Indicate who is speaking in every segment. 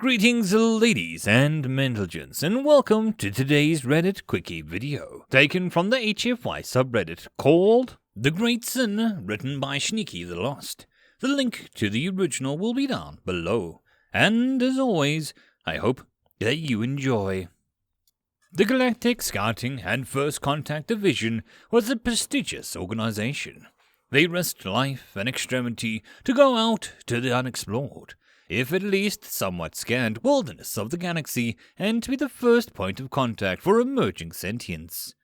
Speaker 1: Greetings ladies and gents, and welcome to today's Reddit Quickie video, taken from the HFY subreddit called The Great Sin, written by Sneaky the Lost. The link to the original will be down below, and as always, I hope that you enjoy. The Galactic Scouting and First Contact Division was a prestigious organization. They risked life and extremity to go out to the unexplored, if at least somewhat scanned wilderness of the galaxy, and to be the first point of contact for emerging sentience.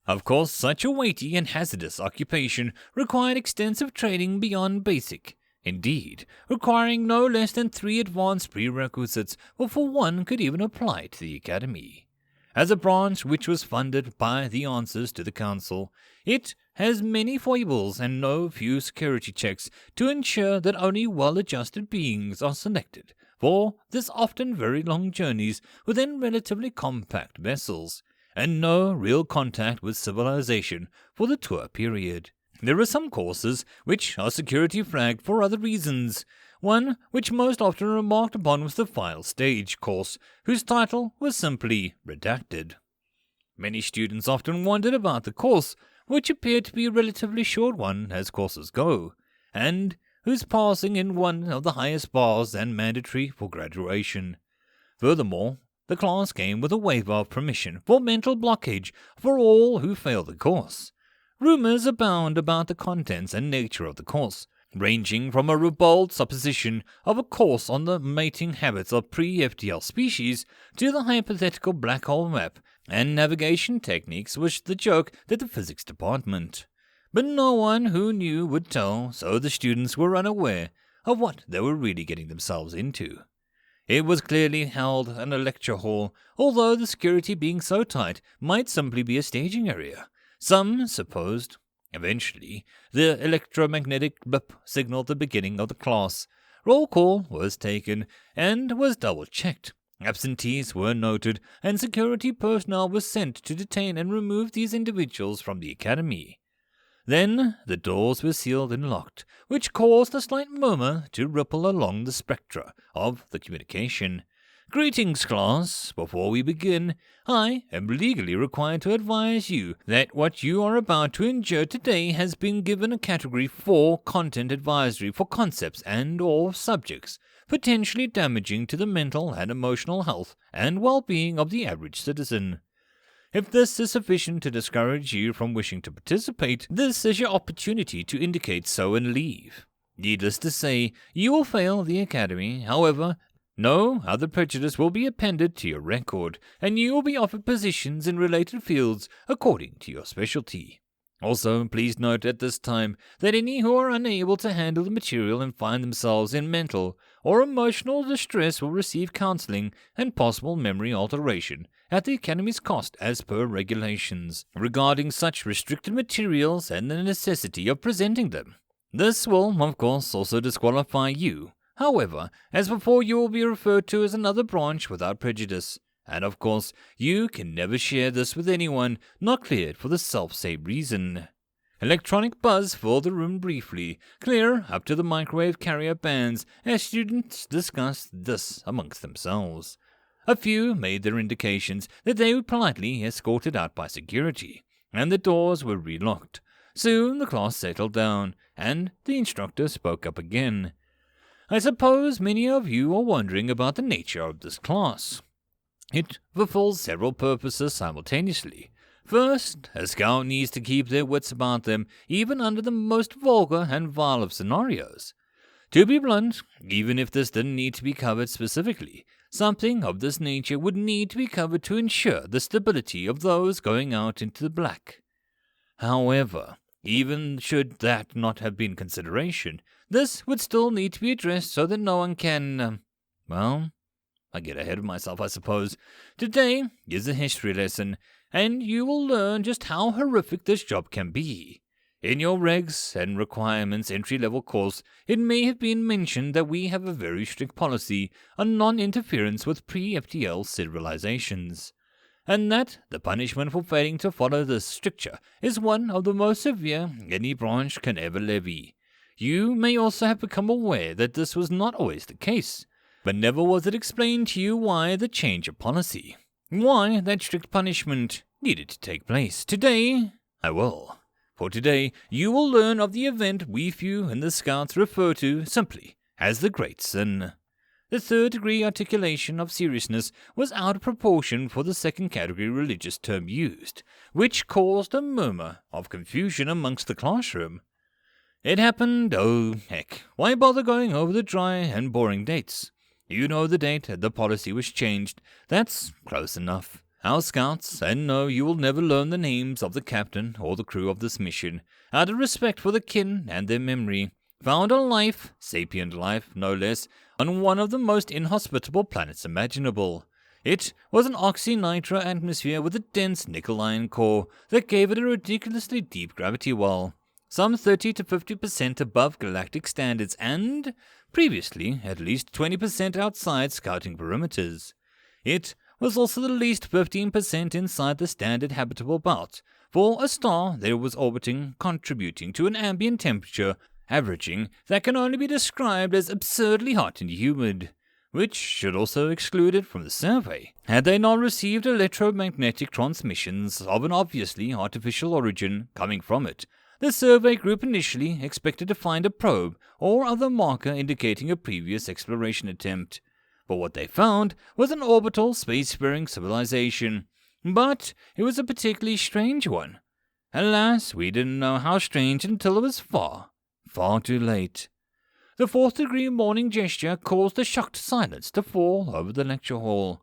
Speaker 1: Of course, such a weighty and hazardous occupation required extensive training beyond basic, indeed, requiring no less than 3 advanced prerequisites before one could even apply to the Academy. As a branch which was funded by the Answers to the Council, it has many foibles and no few security checks to ensure that only well-adjusted beings are selected for this often very long journeys within relatively compact vessels, and no real contact with civilization for the tour period. There are some courses which are security flagged for other reasons. One which most often remarked upon was the File Stage course, whose title was simply redacted. Many students often wondered about the course, which appeared to be a relatively short one as courses go, and whose passing in one of the highest bars and mandatory for graduation. Furthermore, the class came with a waiver of permission for mental blockage for all who fail the course. Rumors abound about the contents and nature of the course, ranging from a ribald supposition of a course on the mating habits of pre-FTL species to the hypothetical black hole map and navigation techniques which the joke that the physics department. But no one who knew would tell, so the students were unaware of what they were really getting themselves into. It was clearly held in a lecture hall, although the security being so tight might simply be a staging area. Some supposed. Eventually, the electromagnetic blip signaled the beginning of the class. Roll call was taken and was double-checked. Absentees were noted, and security personnel was sent to detain and remove these individuals from the academy. Then the doors were sealed and locked, which caused a slight murmur to ripple along the spectra of the communication. Greetings, class. Before we begin, I am legally required to advise you that what you are about to endure today has been given a Category 4 Content Advisory for concepts and/or subjects potentially damaging to the mental and emotional health and well-being of the average citizen. If this is sufficient to discourage you from wishing to participate, this is your opportunity to indicate so and leave. Needless to say, you will fail the Academy. However, no other prejudice will be appended to your record, and you will be offered positions in related fields according to your specialty. Also, please note at this time that any who are unable to handle the material and find themselves in mental or emotional distress will receive counseling and possible memory alteration at the Academy's cost as per regulations regarding such restricted materials and the necessity of presenting them. This will, of course, also disqualify you. However, as before, you will be referred to as another branch without prejudice, and of course, you can never share this with anyone not cleared for the self-same reason. Electronic buzz filled the room briefly, clear up to the microwave carrier bands as students discussed this amongst themselves. A few made their indications that they were politely escorted out by security, and the doors were relocked. Soon the class settled down, and the instructor spoke up again. I suppose many of you are wondering about the nature of this class. It fulfills several purposes simultaneously. First, a scout needs to keep their wits about them, even under the most vulgar and vile of scenarios. To be blunt, even if this didn't need to be covered specifically, something of this nature would need to be covered to ensure the stability of those going out into the black. However, even should that not have been consideration, this would still need to be addressed so that no one can, I get ahead of myself, I suppose. Today is a history lesson, and you will learn just how horrific this job can be. In your regs and requirements entry-level course, it may have been mentioned that we have a very strict policy on non-interference with pre-FTL civilizations, and that the punishment for failing to follow this stricture is one of the most severe any branch can ever levy. You may also have become aware that this was not always the case. But never was it explained to you why the change of policy, why that strict punishment needed to take place. Today, I will. For today, you will learn of the event we few in the Scouts refer to simply as the Great Sin. The third-degree articulation of seriousness was out of proportion for the second-category religious term used, which caused a murmur of confusion amongst the classroom. It happened, oh heck, why bother going over the dry and boring dates? You know the date the policy was changed, that's close enough. Our Scouts, and no, you will never learn the names of the captain or the crew of this mission, out of respect for the kin and their memory, found a life, sapient life no less, on one of the most inhospitable planets imaginable. It was an oxy-nitro atmosphere with a dense nickel-iron core that gave it a ridiculously deep gravity well, some 30 to 50% above galactic standards and, previously, at least 20% outside scouting perimeters. It was also the least 15% inside the standard habitable belt for a star that it was orbiting, contributing to an ambient temperature averaging that can only be described as absurdly hot and humid, which should also exclude it from the survey, had they not received electromagnetic transmissions of an obviously artificial origin coming from it. The survey group initially expected to find a probe or other marker indicating a previous exploration attempt, but what they found was an orbital spacefaring civilization, but it was a particularly strange one. Alas, we didn't know how strange until it was far too late. The fourth-degree morning gesture caused a shocked silence to fall over the lecture hall.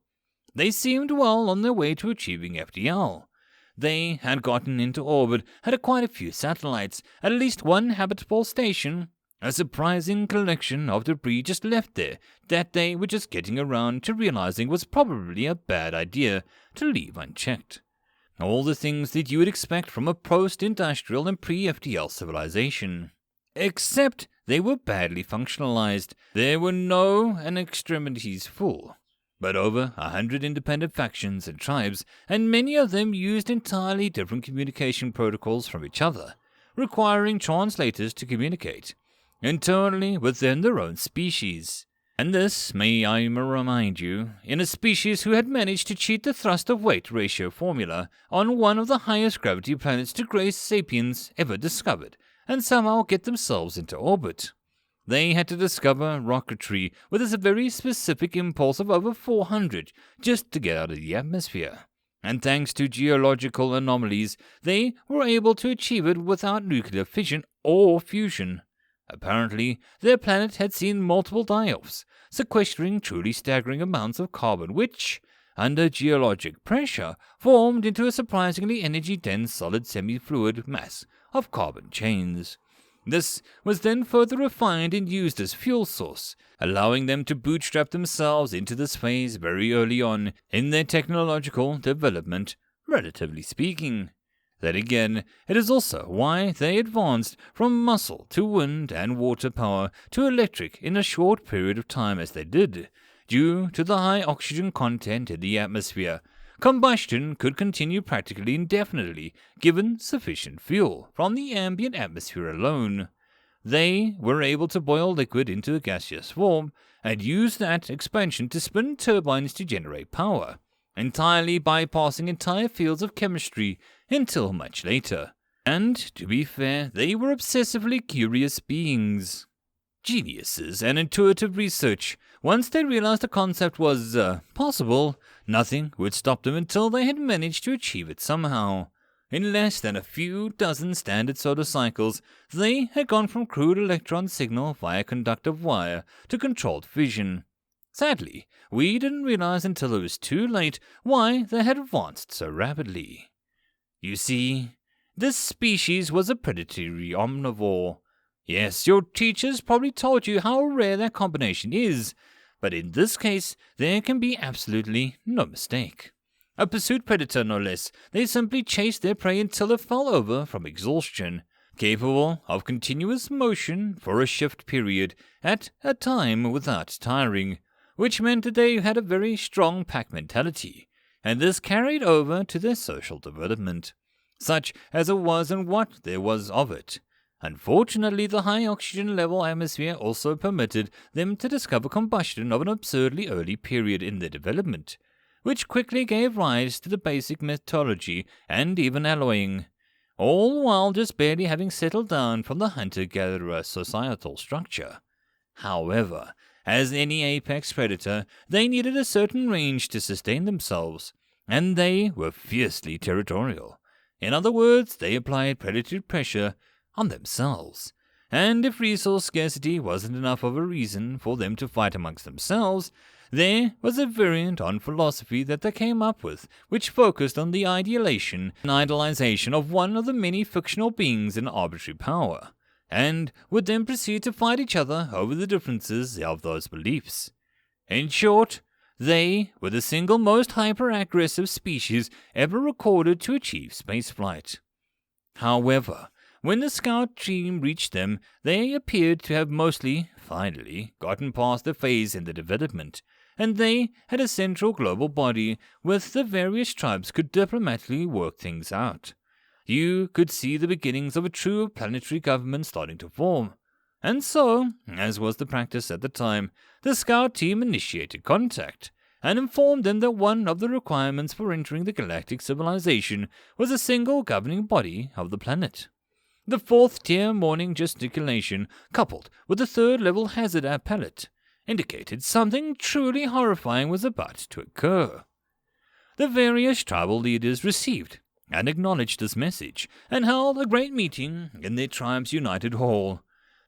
Speaker 1: They seemed well on their way to achieving FDL. They had gotten into orbit, had quite a few satellites, at least one habitable station, a surprising collection of debris just left there that they were just getting around to realizing was probably a bad idea to leave unchecked. All the things that you would expect from a post-industrial and pre-FDL civilization. Except they were badly functionalized. There were no extremities full, but over 100 independent factions and tribes, and many of them used entirely different communication protocols from each other, requiring translators to communicate internally within their own species. And this, may I remind you, in a species who had managed to cheat the thrust-of-weight ratio formula on one of the highest gravity planets to grace sapiens ever discovered, and somehow get themselves into orbit. They had to discover rocketry with a very specific impulse of over 400 just to get out of the atmosphere. And thanks to geological anomalies, they were able to achieve it without nuclear fission or fusion. Apparently, their planet had seen multiple die-offs, sequestering truly staggering amounts of carbon which, under geologic pressure, formed into a surprisingly energy-dense solid semi-fluid mass of carbon chains. This was then further refined and used as fuel source, allowing them to bootstrap themselves into this phase very early on in their technological development, relatively speaking. Then again, it is also why they advanced from muscle to wind and water power to electric in a short period of time as they did, due to the high oxygen content in the atmosphere. Combustion could continue practically indefinitely, given sufficient fuel from the ambient atmosphere alone. They were able to boil liquid into a gaseous form, and use that expansion to spin turbines to generate power, entirely bypassing entire fields of chemistry until much later. And, to be fair, they were obsessively curious beings. Geniuses and intuitive research. Once they realized the concept was possible, nothing would stop them until they had managed to achieve it somehow. In less than a few dozen standard solar cycles, they had gone from crude electron signal via conductive wire to controlled fission. Sadly, we didn't realize until it was too late why they had advanced so rapidly. You see, this species was a predatory omnivore. Yes, your teachers probably told you how rare that combination is, but in this case, there can be absolutely no mistake. A pursuit predator, no less. They simply chased their prey until it fell over from exhaustion, capable of continuous motion for a shift period at a time without tiring, which meant that they had a very strong pack mentality, and this carried over to their social development, such as it was and what there was of it. Unfortunately, the high oxygen level atmosphere also permitted them to discover combustion of an absurdly early period in their development, which quickly gave rise to the basic metallurgy and even alloying, all while just barely having settled down from the hunter-gatherer societal structure. However, as any apex predator, they needed a certain range to sustain themselves, and they were fiercely territorial. In other words, they applied predatory pressure on themselves, and if resource scarcity wasn't enough of a reason for them to fight amongst themselves, there was a variant on philosophy that they came up with, which focused on the idealization and idolization of one of the many fictional beings in arbitrary power, and would then proceed to fight each other over the differences of those beliefs. In short, they were the single most hyper-aggressive species ever recorded to achieve spaceflight. However, when the scout team reached them, they appeared to have finally, gotten past the phase in the development, and they had a central global body with the various tribes could diplomatically work things out. You could see the beginnings of a true planetary government starting to form. And so, as was the practice at the time, the scout team initiated contact, and informed them that one of the requirements for entering the galactic civilization was a single governing body of the planet. The fourth-tier morning gesticulation, coupled with the third-level hazard appellate, indicated something truly horrifying was about to occur. The various tribal leaders received and acknowledged this message, and held a great meeting in their tribe's united hall.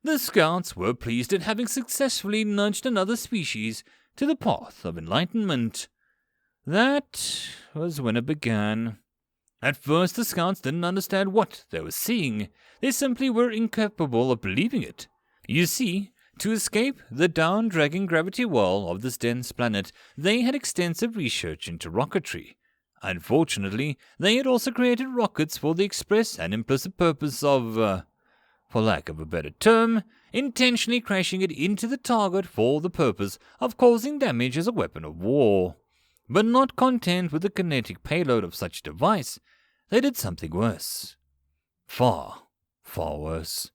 Speaker 1: The scouts were pleased at having successfully nudged another species to the path of enlightenment. That was when it began. At first, the scouts didn't understand what they were seeing. They simply were incapable of believing it. You see, to escape the down-dragging gravity well of this dense planet, they had extensive research into rocketry. Unfortunately, they had also created rockets for the express and implicit purpose of, for lack of a better term, intentionally crashing it into the target for the purpose of causing damage as a weapon of war. But not content with the kinetic payload of such a device, they did something worse. Far, far worse.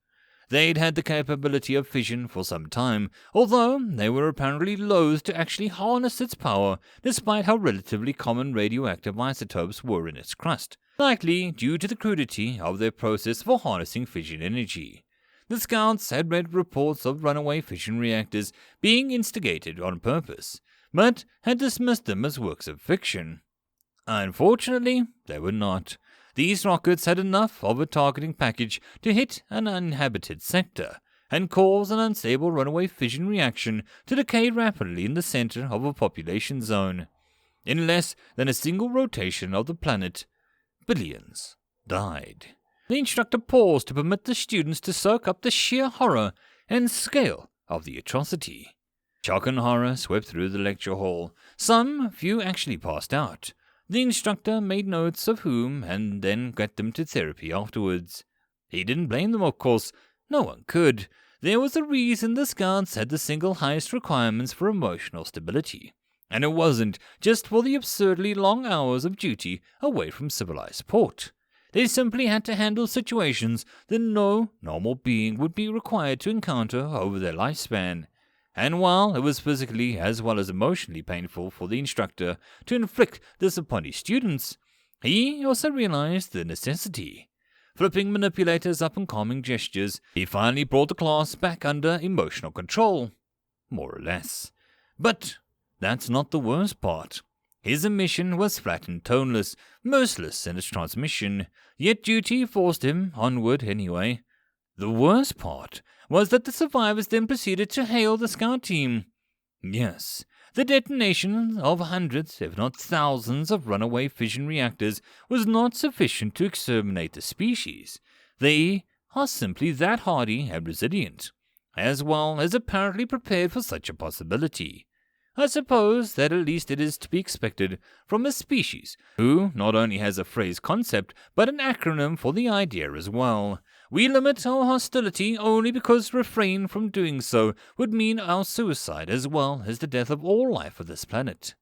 Speaker 1: They'd had the capability of fission for some time, although they were apparently loath to actually harness its power, despite how relatively common radioactive isotopes were in its crust, likely due to the crudity of their process for harnessing fission energy. The scouts had read reports of runaway fission reactors being instigated on purpose, but had dismissed them as works of fiction. Unfortunately, they were not. These rockets had enough of a targeting package to hit an uninhabited sector and cause an unstable runaway fission reaction to decay rapidly in the center of a population zone. In less than a single rotation of the planet, billions died. The instructor paused to permit the students to soak up the sheer horror and scale of the atrocity. Shock and horror swept through the lecture hall. Some few actually passed out. The instructor made notes of whom and then got them to therapy afterwards. He didn't blame them, of course. No one could. There was a reason the scouts had the single highest requirements for emotional stability. And it wasn't just for the absurdly long hours of duty away from civilized port. They simply had to handle situations that no normal being would be required to encounter over their lifespan. And while it was physically as well as emotionally painful for the instructor to inflict this upon his students, he also realized the necessity. Flipping manipulators up and calming gestures, he finally brought the class back under emotional control. More or less. But that's not the worst part. His emission was flat and toneless, merciless in its transmission, yet duty forced him onward anyway. The worst part was that the survivors then proceeded to hail the scout team. Yes, the detonation of hundreds, if not thousands, of runaway fission reactors was not sufficient to exterminate the species. They are simply that hardy and resilient, as well as apparently prepared for such a possibility. I suppose that at least it is to be expected from a species who not only has a phrase concept, but an acronym for the idea as well. We limit our hostility only because refrain from doing so would mean our suicide as well as the death of all life of this planet.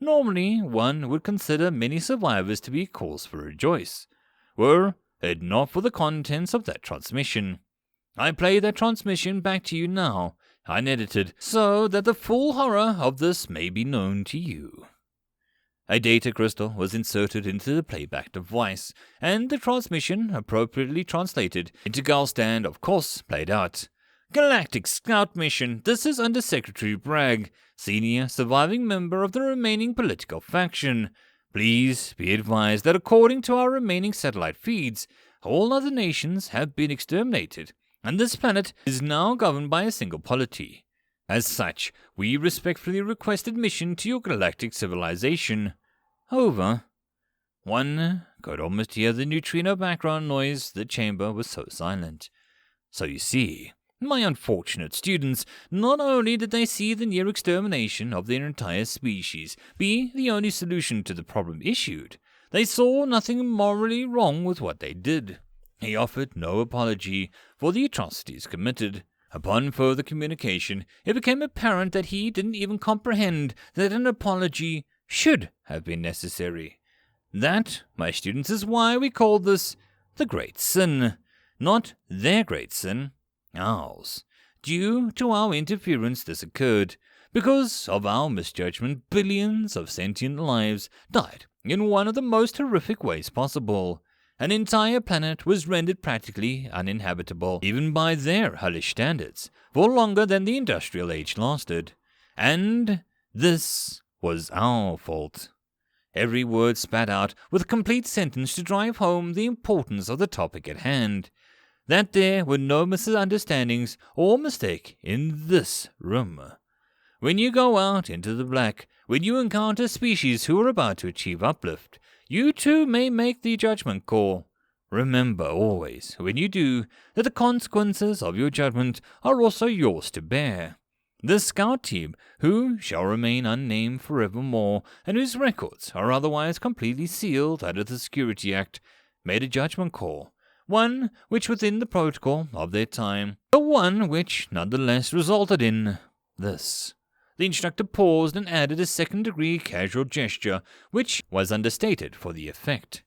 Speaker 1: Normally, one would consider many survivors to be cause for rejoice, were it not for the contents of that transmission. I play that transmission back to you now, unedited, so that the full horror of this may be known to you. A data crystal was inserted into the playback device, and the transmission, appropriately translated into Galstand, of course, played out. Galactic Scout Mission, this is Under Secretary Bragg, senior surviving member of the remaining political faction. Please be advised that according to our remaining satellite feeds, all other nations have been exterminated, and this planet is now governed by a single polity. As such, we respectfully request admission to your galactic civilization. Over. One could almost hear the neutrino background noise, the chamber was so silent. So you see, my unfortunate students, not only did they see the near extermination of their entire species be the only solution to the problem issued, they saw nothing morally wrong with what they did. He offered no apology for the atrocities committed. Upon further communication, it became apparent that he didn't even comprehend that an apology should have been necessary. That, my students, is why we call this the Great Sin. Not their great sin, ours. Due to our interference this occurred. Because of our misjudgment, billions of sentient lives died in one of the most horrific ways possible. An entire planet was rendered practically uninhabitable, even by their hellish standards, for longer than the industrial age lasted. And this was our fault. Every word spat out with a complete sentence to drive home the importance of the topic at hand. That there were no misunderstandings or mistake in this room. When you go out into the black, when you encounter species who are about to achieve uplift, you too may make the judgment call. Remember always, when you do, that the consequences of your judgment are also yours to bear. The scout team, who shall remain unnamed forevermore, and whose records are otherwise completely sealed under the Security Act, made a judgment call, one which within the protocol of their time, but one which nonetheless resulted in this. The instructor paused and added a second-degree casual gesture, which was understated for the effect.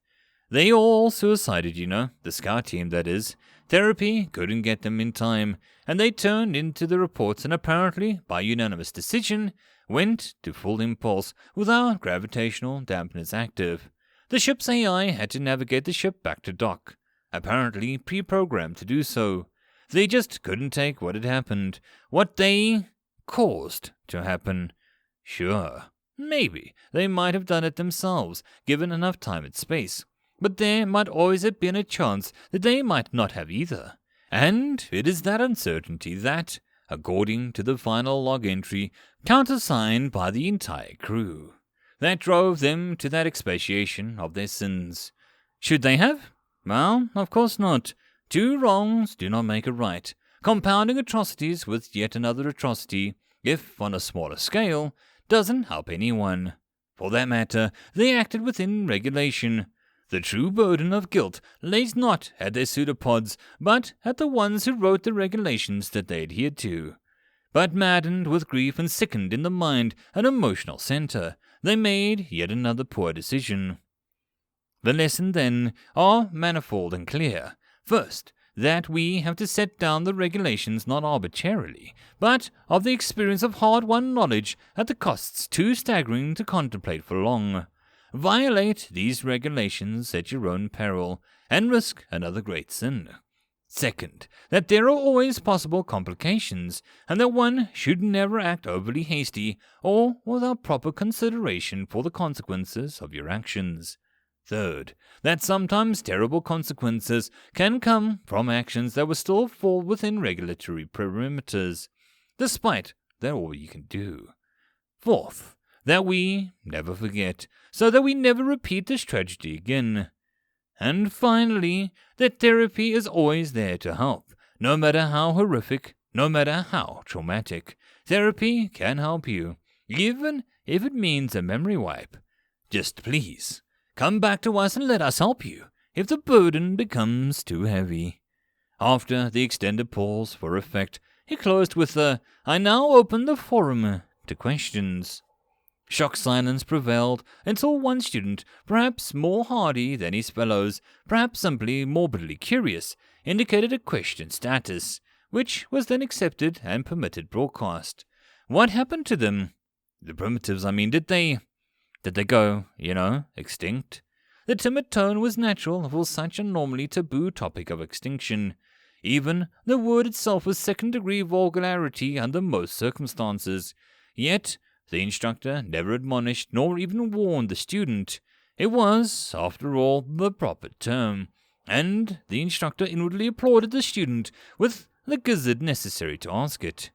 Speaker 1: They all suicided, you know, the scout team, that is. Therapy couldn't get them in time, and they turned into the reports and apparently, by unanimous decision, went to full impulse without gravitational dampeners active. The ship's AI had to navigate the ship back to dock, apparently pre-programmed to do so. They just couldn't take what had happened, what they caused to happen. Sure, maybe they might have done it themselves, given enough time and space. But there might always have been a chance that they might not have either. And it is that uncertainty that, according to the final log entry, countersigned by the entire crew, that drove them to that expiation of their sins. Should they have? Well, of course not. Two wrongs do not make a right. Compounding atrocities with yet another atrocity, if on a smaller scale, doesn't help anyone. For that matter, they acted within regulation. The true burden of guilt lays not at their pseudopods, but at the ones who wrote the regulations that they adhered to. But maddened with grief and sickened in the mind and emotional center, they made yet another poor decision. The lessons, then, are manifold and clear. First, that we have to set down the regulations not arbitrarily, but of the experience of hard-won knowledge at the costs too staggering to contemplate for long. Violate these regulations at your own peril, and risk another great sin. Second, that there are always possible complications, and that one should never act overly hasty or without proper consideration for the consequences of your actions. Third, that sometimes terrible consequences can come from actions that will still fall within regulatory perimeters, despite that all you can do. Fourth, that we never forget, so that we never repeat this tragedy again. And finally, that therapy is always there to help, no matter how horrific, no matter how traumatic. Therapy can help you, even if it means a memory wipe. Just please, come back to us and let us help you, if the burden becomes too heavy. After the extended pause for effect, he closed with I now open the forum to questions. Shocked silence prevailed until one student, perhaps more hardy than his fellows, perhaps simply morbidly curious, indicated a question status, which was then accepted and permitted broadcast. What happened to them? The primitives, I mean, did they go, extinct? The timid tone was natural for such a normally taboo topic of extinction. Even the word itself was second-degree vulgarity under most circumstances. Yet, the instructor never admonished nor even warned the student. It was, after all, the proper term, and the instructor inwardly applauded the student with the gizzard necessary to ask it.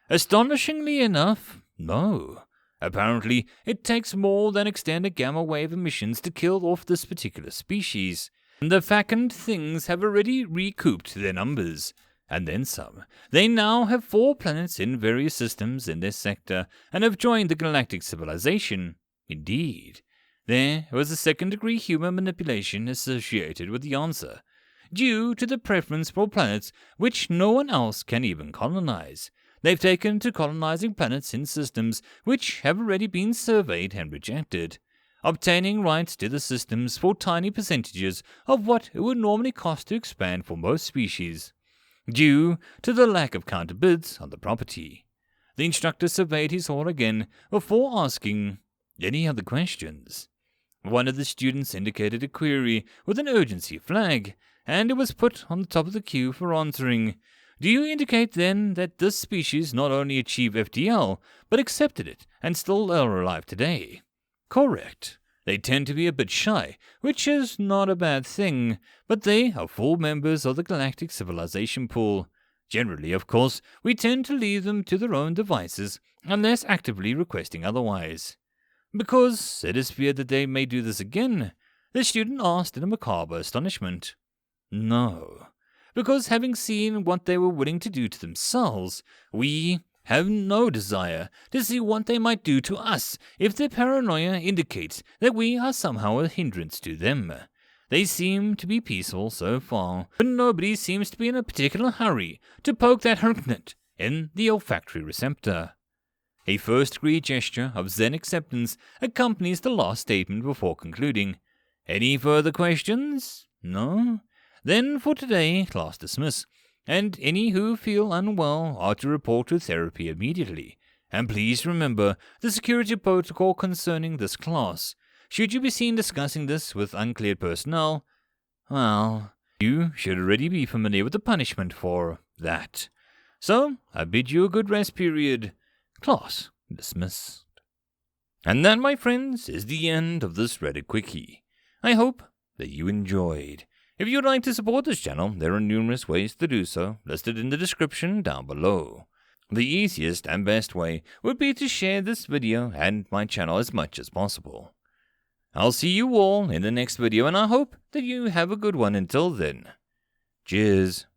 Speaker 1: Astonishingly enough, no. Apparently, it takes more than extended gamma wave emissions to kill off this particular species. The fecund things have already recouped their numbers, and then some. They now have 4 planets in various systems in their sector, and have joined the galactic civilization. Indeed, there was a second-degree human manipulation associated with the answer, due to the preference for planets which no one else can even colonize. They've taken to colonizing planets in systems which have already been surveyed and rejected, obtaining rights to the systems for tiny percentages of what it would normally cost to expand for most species, due to the lack of counterbids on the property. The instructor surveyed his hall again before asking any other questions. One of the students indicated a query with an urgency flag, and it was put on the top of the queue for answering. Do you indicate then that this species not only achieved FTL, but accepted it and still are alive today? Correct. They tend to be a bit shy, which is not a bad thing, but they are full members of the galactic civilization pool. Generally, of course, we tend to leave them to their own devices, unless actively requesting otherwise. Because it is feared that they may do this again, the student asked in a macabre astonishment. No. Because having seen what they were willing to do to themselves, we have no desire to see what they might do to us if their paranoia indicates that we are somehow a hindrance to them. They seem to be peaceful so far, but nobody seems to be in a particular hurry to poke that herknut in the olfactory receptor. A first-degree gesture of Zen acceptance accompanies the last statement before concluding. Any further questions? No? Then for today, class dismiss, and any who feel unwell are to report to therapy immediately. And please remember the security protocol concerning this class. Should you be seen discussing this with uncleared personnel, well, you should already be familiar with the punishment for that. So, I bid you a good rest period. Class dismissed. And that, my friends, is the end of this Reddit Quickie. I hope that you enjoyed. If you would like to support this channel, there are numerous ways to do so, listed in the description down below. The easiest and best way would be to share this video and my channel as much as possible. I'll see you all in the next video, and I hope that you have a good one until then. Cheers.